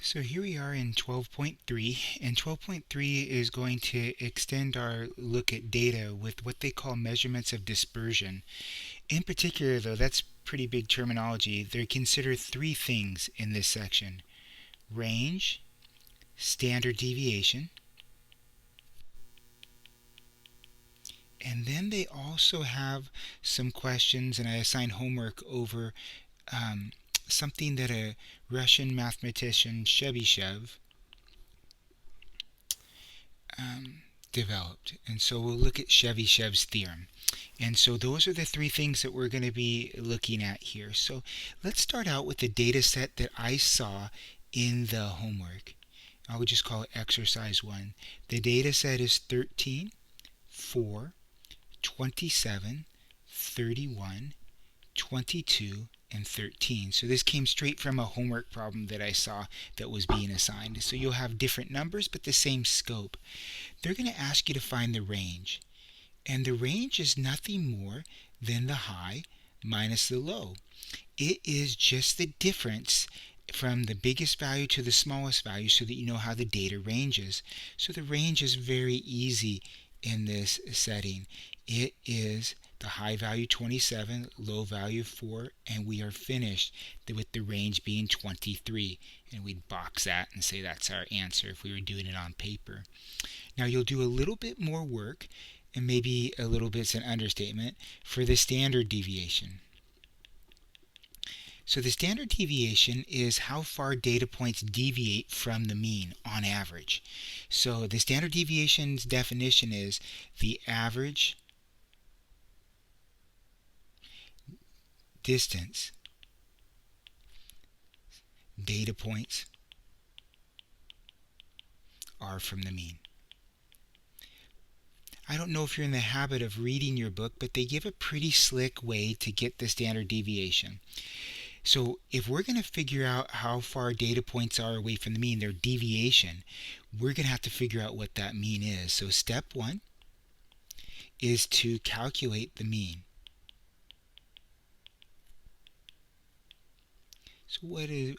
So here we are in 12.3, and 12.3 is going to extend our look at data with what they call measurements of dispersion. In particular, though, that's pretty big terminology. They consider three things in this section: range, standard deviation, and then they also have some questions, and I assign homework over um, something that a Russian mathematician, Chebychev, developed. And so we'll look at Chebychev's theorem. And so those are the three things that we're going to be looking at here. So let's start out with the data set that I saw in the homework. I would just call it exercise 1. The data set is 13, 4, 27, 31, 22, and 13. So this came straight from a homework problem that I saw that was being assigned. So you'll have different numbers but the same scope. They're going to ask you to find the range. And the range is nothing more than the high minus the low. It is just the difference from the biggest value to the smallest value so that you know how the data ranges. So the range is very easy in this setting. It is the high value 27, low value 4, and we are finished with the range being 23. And we'd box that and say that's our answer if we were doing it on paper. Now you'll do a little bit more work, and maybe a little bit's an understatement, for the standard deviation. So the standard deviation is how far data points deviate from the mean on average. So the standard deviation's definition is the average distance data points are from the mean. I don't know if you're in the habit of reading your book, but they give a pretty slick way to get the standard deviation. So if we're going to figure out how far data points are away from the mean, their deviation, we're going to have to figure out what that mean is. So step 1 is to calculate the mean. So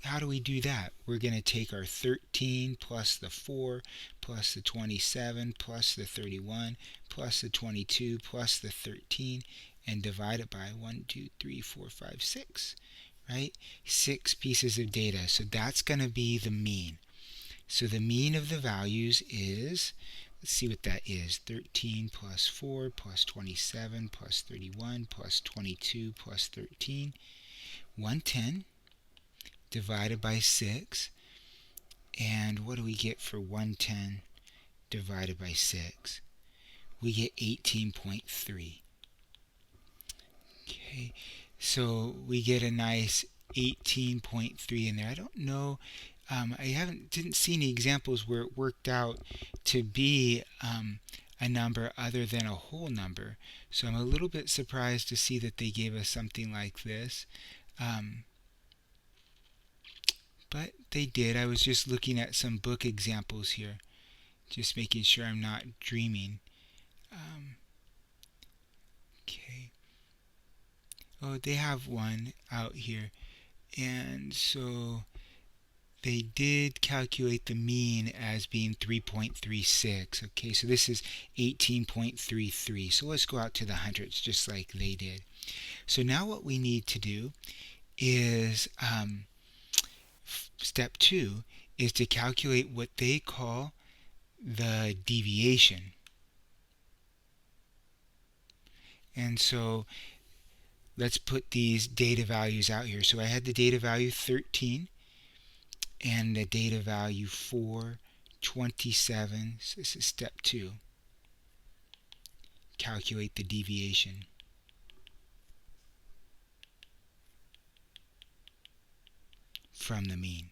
how do we do that? We're going to take our 13 plus the 4 plus the 27 plus the 31 plus the 22 plus the 13 and divide it by 1, 2, 3, 4, 5, 6. Right? 6 pieces of data. So that's going to be the mean. So the mean of the values is, let's see what that is, 13 plus 4 plus 27 plus 31 plus 22 plus 13, 110 divided by 6. And what do we get for 110 divided by 6? We get 18.3. Okay, so we get a nice 18.3 in there. I don't know, I didn't see any examples where it worked out to be a number other than a whole number. So I'm a little bit surprised to see that they gave us something like this. But they did. I was just looking at some book examples here, just making sure I'm not dreaming. Okay. Oh, they have one out here. And so they did calculate the mean as being 3.36. Okay, so this is 18.33. So let's go out to the hundreds just like they did. So now what we need to do is step 2 is to calculate what they call the deviation. And so let's put these data values out here. So I had the data value 13 and the data value 4, 27. So this is step 2. Calculate the deviation. From the mean.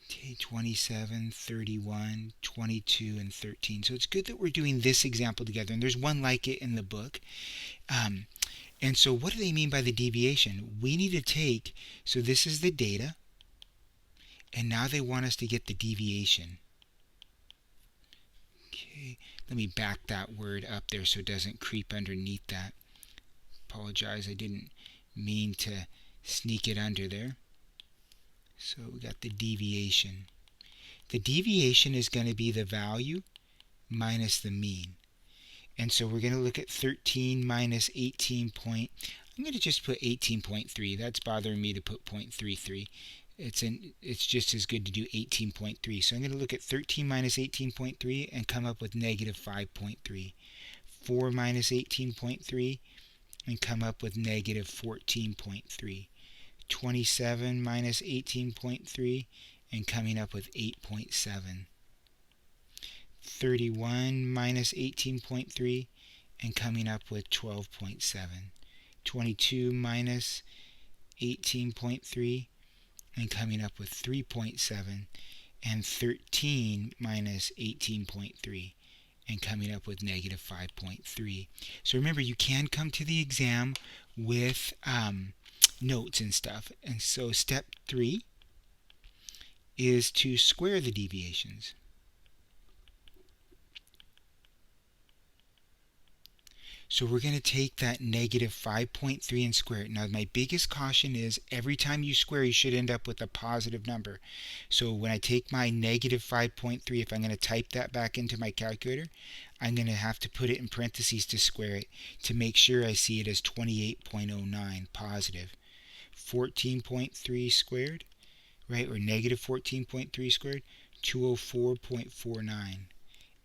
Okay, 27, 31, 22, and 13. So it's good that we're doing this example together, and there's one like it in the book. And so what do they mean by the deviation? We need to take, so this is the data, and now they want us to get the deviation. Okay, let me back that word up there so it doesn't creep underneath that. Apologize, I didn't mean to sneak it under there. So we got the deviation. The deviation is going to be the value minus the mean. And so we're going to look at 13 minus 18 point. I'm going to just put 18.3. That's bothering me to put 0.33. It's just as good to do 18.3. So I'm going to look at 13 minus 18.3 and come up with negative 5.3. 4 minus 18.3 and come up with negative 14.3. 27 minus 18.3 and coming up with 8.7. 31 minus 18.3 and coming up with 12.7. 22 minus 18.3 and coming up with 3.7. And 13 minus 18.3 and coming up with negative 5.3. So remember, you can come to the exam with notes and stuff. And so step 3 is to square the deviations. So we're going to take that negative 5.3 and square it. Now my biggest caution is every time you square you should end up with a positive number. So when I take my negative 5.3, if I'm going to type that back into my calculator, I'm going to have to put it in parentheses to square it to make sure I see it as 28.09 positive. 14.3 squared, right, or negative 14.3 squared, 204.49.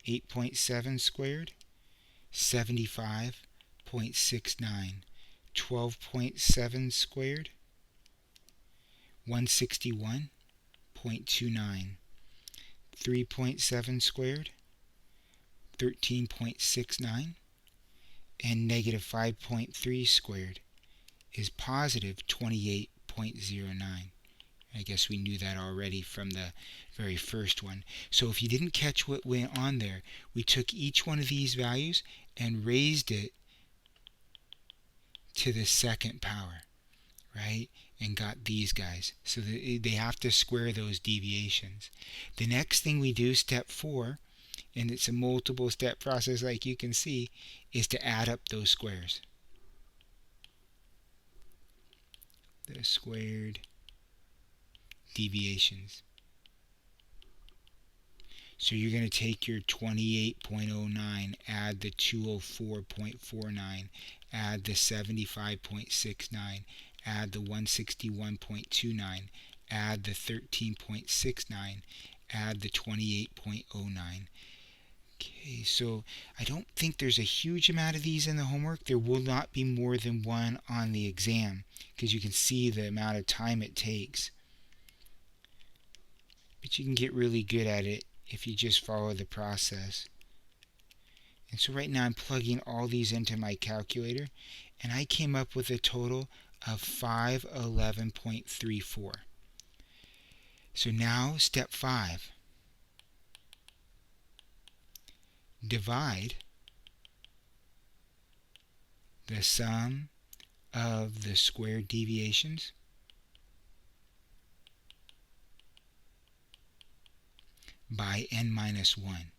8.7 squared, 75.69. 12.7 squared, 161.29. 3.7 squared, 13.69. And negative 5.3 squared is positive 28.09. I guess we knew that already from the very first one. So if you didn't catch what went on there, we took each one of these values and raised it to the second power, right? And got these guys. So they have to square those deviations. The next thing we do, step 4, and it's a multiple step process like you can see, is to add up those squares. The squared deviations. So you're going to take your 28.09, add the 204.49, add the 75.69, add the 161.29, add the 13.69, add the 28.09. Okay, so I don't think there's a huge amount of these in the homework. There will not be more than one on the exam because you can see the amount of time it takes. But you can get really good at it if you just follow the process. And so right now I'm plugging all these into my calculator, and I came up with a total of 511.34. So now step 5. Divide the sum of the squared deviations by n minus 1.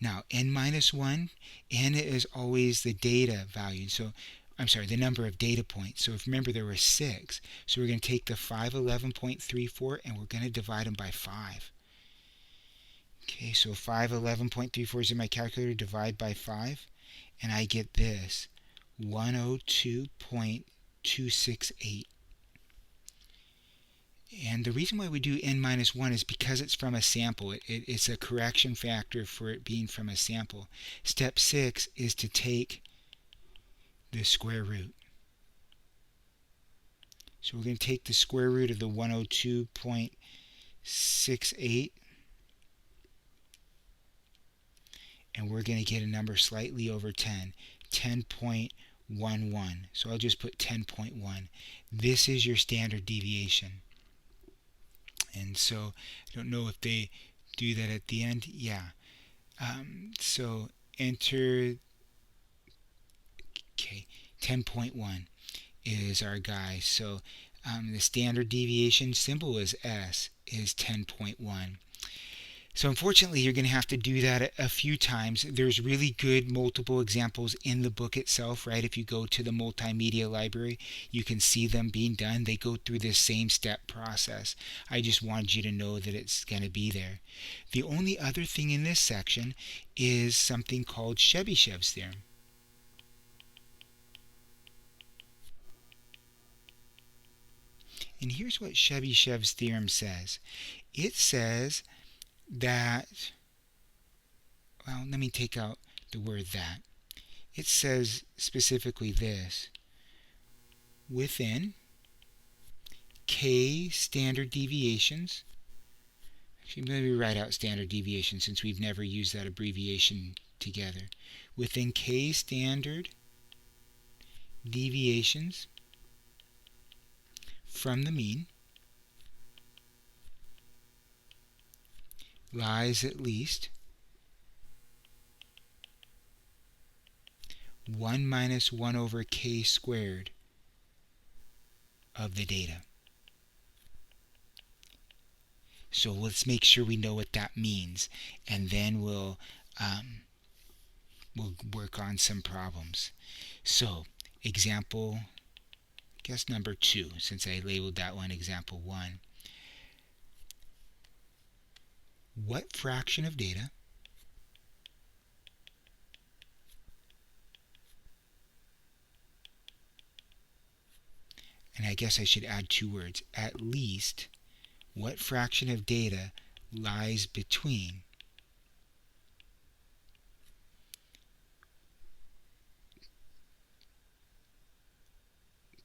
Now, n minus 1, n is always the data value. So, the number of data points. So if remember there were 6. So we're going to take the 511.34 and we're going to divide them by 5. Okay, so 511.34 is in my calculator, divide by 5, and I get this, 102.268. And the reason why we do n minus 1 is because it's from a sample. It's a correction factor for it being from a sample. Step 6 is to take the square root. So we're going to take the square root of the 102.68, and we're going to get a number slightly over 10, 10.11. So I'll just put 10.1. This is your standard deviation. And so I don't know if they do that at the end. Yeah. So enter, okay, 10.1 is our guy. So the standard deviation symbol is S, is 10.1. So unfortunately, you're going to have to do that a few times. There's really good multiple examples in the book itself, right? If you go to the multimedia library, you can see them being done. They go through this same step process. I just wanted you to know that it's going to be there. The only other thing in this section is something called Chebychev's theorem. And here's what Chebychev's theorem says. It says that, well, let me take out the word that. It says specifically this: within k standard deviations, actually maybe write out standard deviation since we've never used that abbreviation together. Within k standard deviations from the mean lies at least 1 minus 1 over k squared of the data. So let's make sure we know what that means, and then we'll work on some problems. So example, I guess number 2, since I labeled that one example 1. What fraction of data and I guess I should add 2 words, at least what fraction of data lies between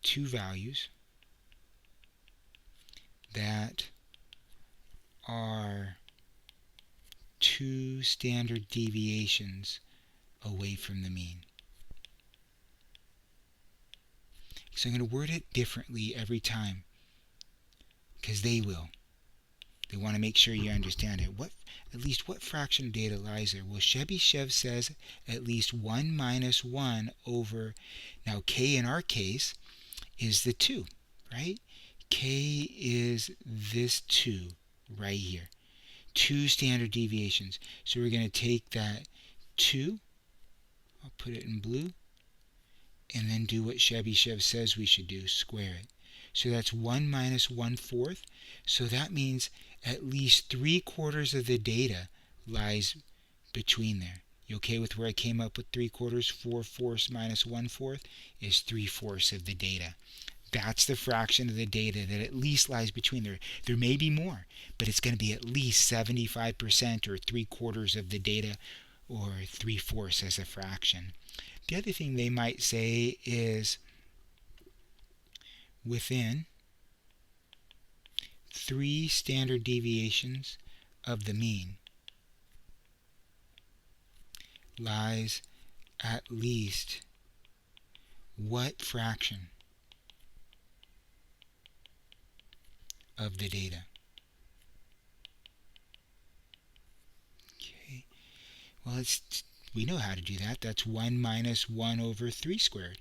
two values that are 2 standard deviations away from the mean. So I'm going to word it differently every time, because they will. They want to make sure you understand it. At least what fraction of data lies there? Well, Chebychev says at least 1 minus 1 over, now k in our case is the 2, right? K is this 2 right here. 2 standard deviations. So we're going to take that 2, I'll put it in blue, and then do what Chebychev says we should do, square it. So that's 1 minus 1/4. So that means at least 3/4 of the data lies between there. You okay with where I came up with 3/4? 4/4 minus 1/4 is 3/4 of the data. That's the fraction of the data that at least lies between there. There may be more, but it's going to be at least 75% or 3/4 of the data, or 3/4 as a fraction. The other thing they might say is within 3 standard deviations of the mean lies at least what fraction of the data. Okay. Well, we know how to do that. That's 1 minus 1 over 3 squared,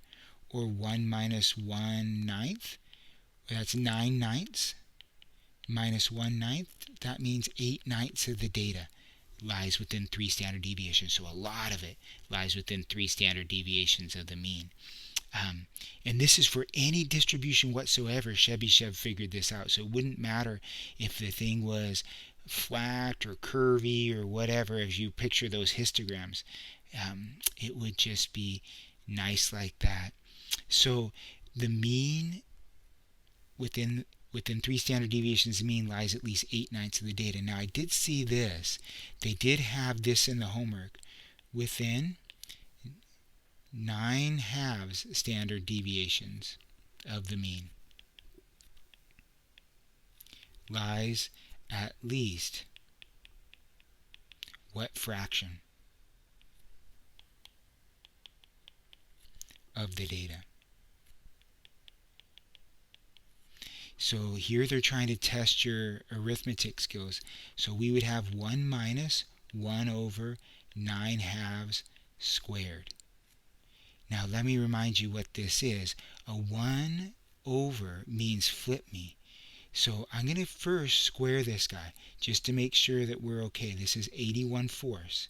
or 1 minus 1/9. That's 9/9 minus 1/9. That means 8/9 of the data lies within 3 standard deviations. So a lot of it lies within 3 standard deviations of the mean. And this is for any distribution whatsoever. Chebychev figured this out. So it wouldn't matter if the thing was flat or curvy or whatever, as you picture those histograms. It would just be nice like that. So the mean within 3 standard deviations, the mean lies at least 8/9 of the data. Now I did see this. They did have this in the homework. Within 9/2 standard deviations of the mean lies at least what fraction of the data. So here they're trying to test your arithmetic skills. So we would have 1 minus 1 over 9/2 squared. Now let me remind you what this is. A 1 over means flip me. So I'm going to first square this guy just to make sure that we're okay. This is 81 fourths.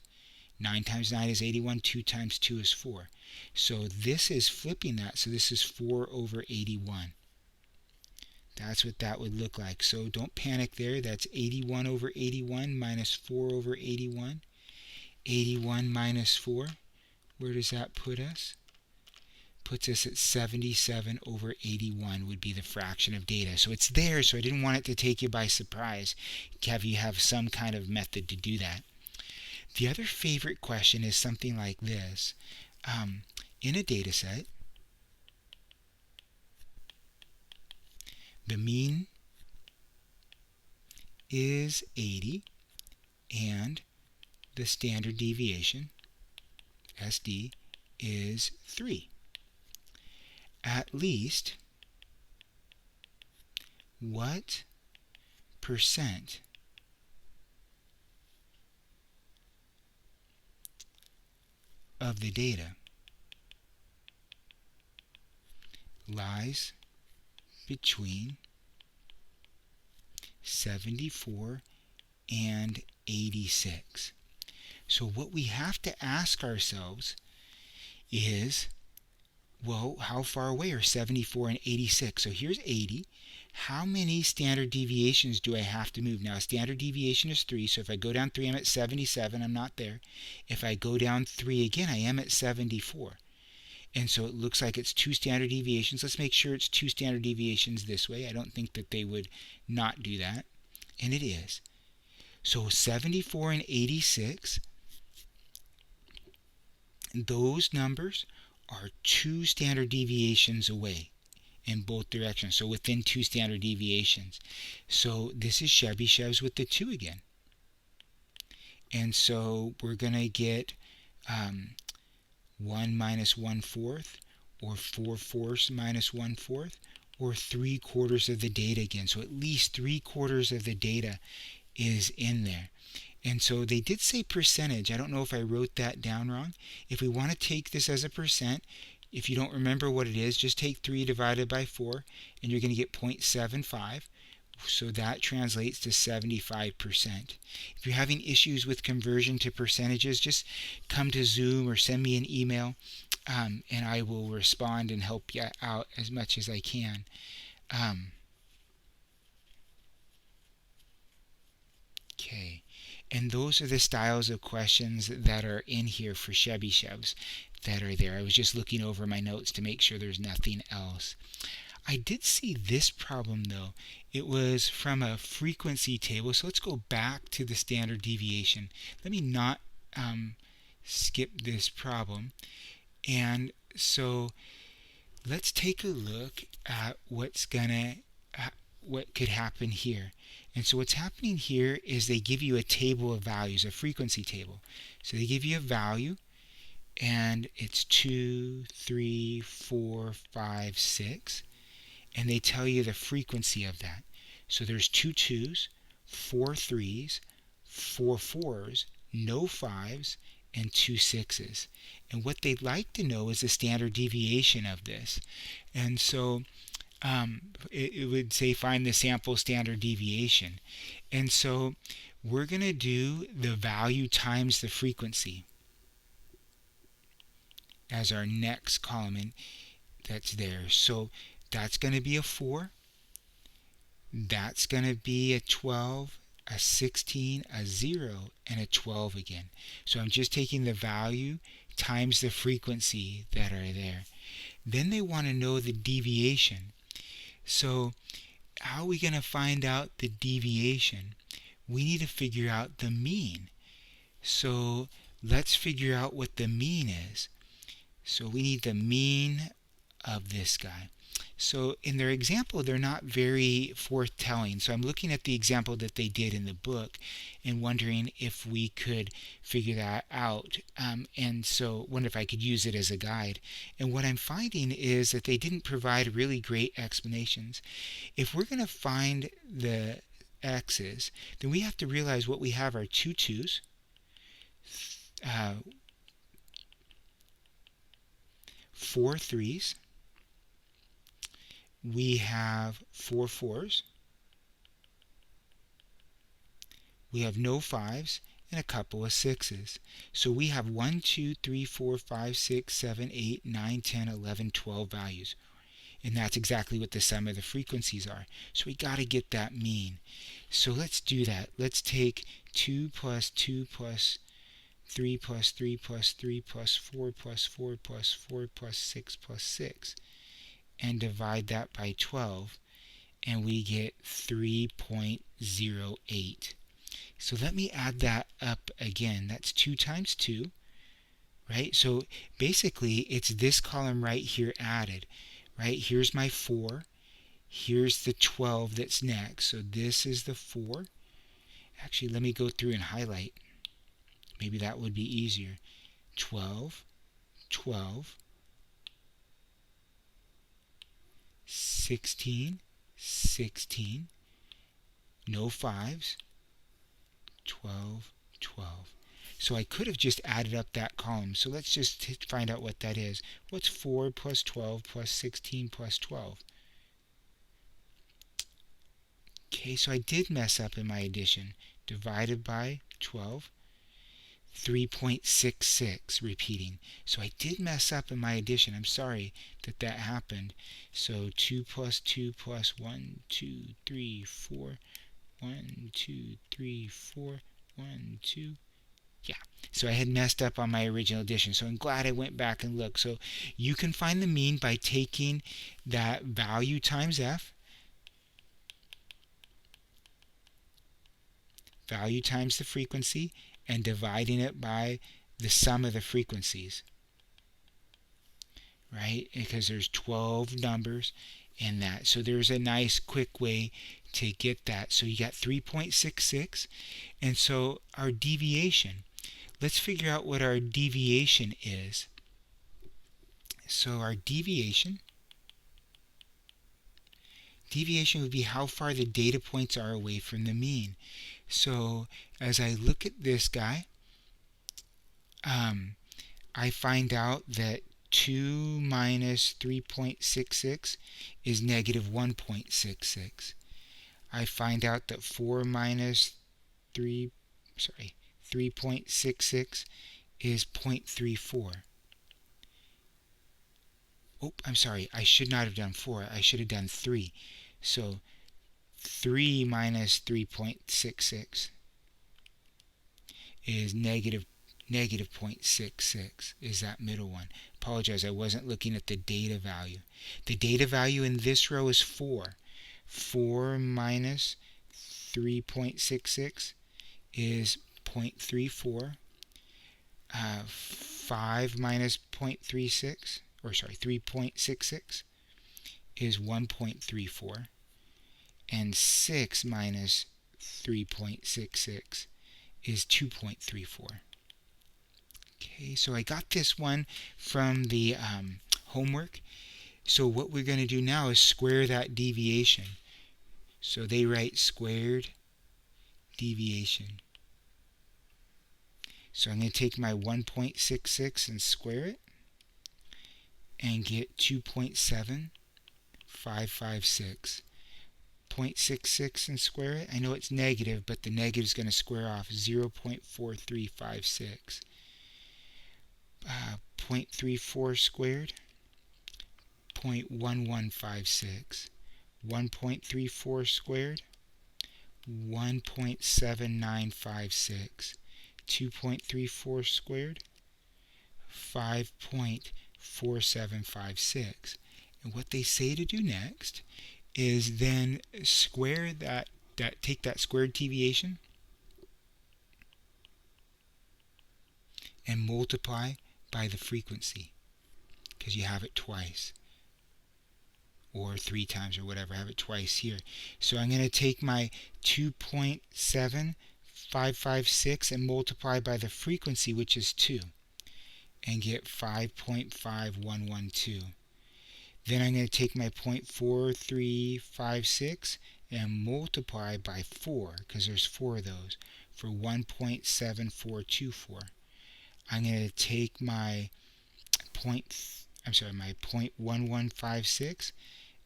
9 times 9 is 81. 2 times 2 is 4. So this is flipping that. So this is 4 over 81. That's what that would look like. So don't panic there. That's 81 over 81 minus 4 over 81. 81 minus 4. Where does that put us? Puts us at 77 over 81 would be the fraction of data. So it's there, so I didn't want it to take you by surprise. Have you have some kind of method to do that? The other favorite question is something like this. In a data set, the mean is 80 and the standard deviation, SD, is 3. At least what percent of the data lies between 74 and 86? So what we have to ask ourselves is, well, how far away are 74 and 86? So here's 80. How many standard deviations do I have to move? Now, standard deviation is 3, so if I go down 3, I'm at 77. I'm not there. If I go down 3 again, I am at 74. And so it looks like it's 2 standard deviations. Let's make sure it's 2 standard deviations this way. I don't think that they would not do that. And it is. So 74 and 86, those numbers are 2 standard deviations away in both directions. So within 2 standard deviations. So this is Chebychev's with the 2 again. And so we're going to get 1 minus 1/4, or 4/4 minus 1/4, or 3/4 of the data again. So at least 3/4 of the data is in there. And so they did say percentage. I don't know if I wrote that down wrong. If we want to take this as a percent, if you don't remember what it is, just take 3 divided by 4, and you're going to get 0.75. So that translates to 75%. If you're having issues with conversion to percentages, just come to Zoom or send me an email, and I will respond and help you out as much as I can. Okay. And those are the styles of questions that are in here for Chebychev's that are there. I was just looking over my notes to make sure there's nothing else. I did see this problem though. It was from a frequency table. So let's go back to the standard deviation. Let me not skip this problem. And so let's take a look at what could happen here. And so what's happening here is they give you a table of values, a frequency table. So they give you a value, and it's 2, 3, 4, 5, 6, and they tell you the frequency of that. So there's 2 2s, 4 3s, 4 4s, no 5s, and 2 6s. And what they'd like to know is the standard deviation of this. And so it would say find the sample standard deviation. And so we're going to do the value times the frequency as our next column, and that's there. So that's going to be a 4. That's going to be a 12, a 16, a 0, and a 12 again. So I'm just taking the value times the frequency that are there. Then they want to know the deviation. So how are we going to find out the deviation? We need to figure out the mean. So let's figure out what the mean is. So we need the mean of this guy. So in their example, they're not very foretelling. So I'm looking at the example that they did in the book and wondering if we could figure that out. And so wonder if I could use it as a guide. And what I'm finding is that they didn't provide really great explanations. If we're going to find the x's, then we have to realize what we have are 2 2s, 4 3s, we have 4 4s, We have no 5s and a couple of 6s. So we have 1, 2, 3, 4, 5, 6, 7, 8, 9, 10, 11, 12 values. And that's exactly what the sum of the frequencies are. So we got to get that mean. So let's do that. Let's take 2 plus 2 plus 3 plus 3 plus 3 plus 4 plus 4 plus 4 plus 6 plus 6 and divide that by 12, and we get 3.08. So let me add that up again. That's 2 times 2, right? So basically it's this column right here added, right? Here's my 4. Here's the 12 that's next. So this is the 4. Actually, let me go through and highlight. Maybe that would be easier. 12, 12, 16, 16, no 5s, 12, 12. So I could have just added up that column. So let's just find out what that is. What's 4 plus 12 plus 16 plus 12? Okay, so I did mess up in my addition. Divided by 12, 3.66, repeating. So I did mess up in my addition. I'm sorry that that happened. So 2 plus 2 plus 1, 2, 3, 4, 1, 2, 3, 4, 1, 2. Yeah, so I had messed up on my original addition. So I'm glad I went back and looked. So you can find the mean by taking that value times f, value times the frequency, and dividing it by the sum of the frequencies, right? Because there's 12 numbers in that. So there's a nice quick way to get that. So you got 3.66. And so our deviation, let's figure out what our deviation is. So our deviation would be how far the data points are away from the mean. So as I look at this guy, I find out that 2 minus 3.66 is negative 1.66. I find out that 4 minus 3.66 is 0.34. Oh, I'm sorry, I should not have done 4. I should have done 3. So 3 minus 3.66 is negative 0.66 is that middle one. Apologize, I wasn't looking at the data value. The data value in this row is 4. 4 minus 3.66 is 0.34. 5 minus 0.36, or sorry, 3.66 is 1.34. And 6 minus 3.66 is 2.34. Okay, so I got this one from the homework. So what we're going to do now is square that deviation. So they write squared deviation. So I'm going to take my 1.66 and square it and get 2.7556. 0.66 and square it. I know it's negative, but the negative is going to square off 0.4356. 0.34 squared, 0.1156. 1.34 squared, 1.7956. 2.34 squared, 5.4756. And what they say to do next is then square take that squared deviation and multiply by the frequency, because you have it twice, or 3 times, or whatever. I have it twice here. So I'm going to take my 2.7556 and multiply by the frequency, which is 2, and get 5.5112. Then I'm going to take my 0.4356 and multiply by 4, because there's 4 of those, for 1.7424. I'm going to take my my 0.1156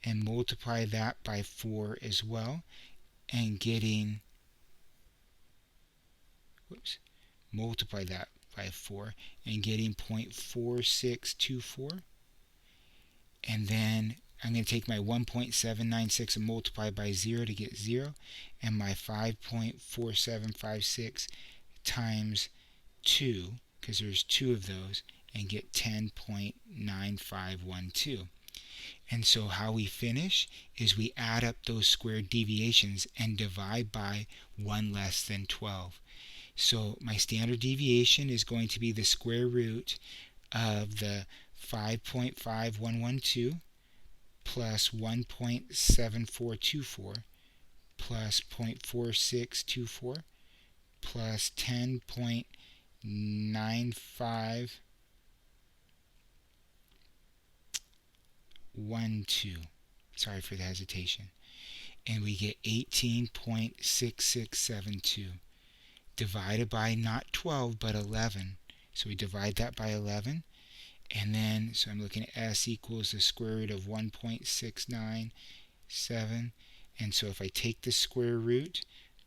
and multiply that by 4 as well, and getting whoops, multiply that by 4 and getting 0.4624. And then I'm going to take my 1.796 and multiply by 0 to get 0, and my 5.4756 times 2, because there's 2 of those, and get 10.9512. And so how we finish is we add up those squared deviations and divide by 1 less than 12. So my standard deviation is going to be the square root of the 5.5112 plus 1.7424 plus 0.4624 plus 10.9512. Sorry for the hesitation. And we get 18.6672 divided by not 12 but 11. So we divide that by 11. And then, so I'm looking at s equals the square root of 1.697. And so if I take the square root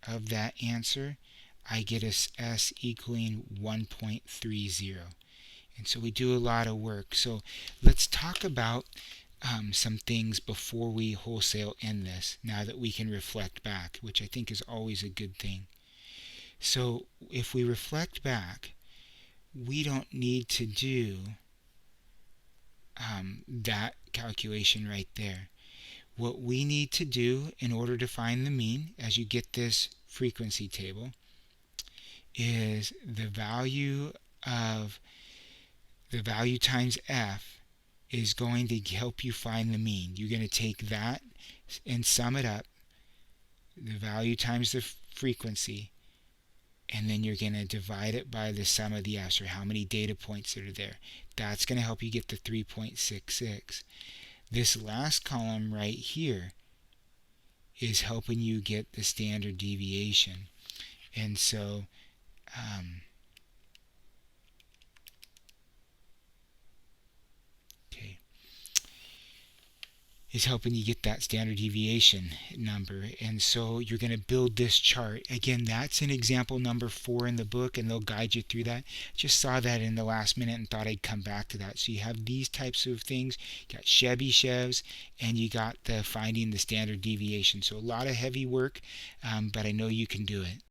of that answer, I get a s equaling 1.30. And so we do a lot of work. So let's talk about some things before we wholesale end this, now that we can reflect back, which I think is always a good thing. So if we reflect back, we don't need to do that calculation right there. What we need to do in order to find the mean, as you get this frequency table, is the value times f is going to help you find the mean. You're going to take that and sum it up, the value times the frequency, and then you're going to divide it by the sum of the f's, or how many data points that are there. That's going to help you get the 3.66. This last column right here is helping you get the standard deviation. And so is helping you get that standard deviation number. And so you're going to build this chart. Again, that's an example number 4 in the book, and they'll guide you through that. Just saw that in the last minute and thought I'd come back to that. So you have these types of things. You got Chebychevs, and you got the finding the standard deviation. So a lot of heavy work, but I know you can do it.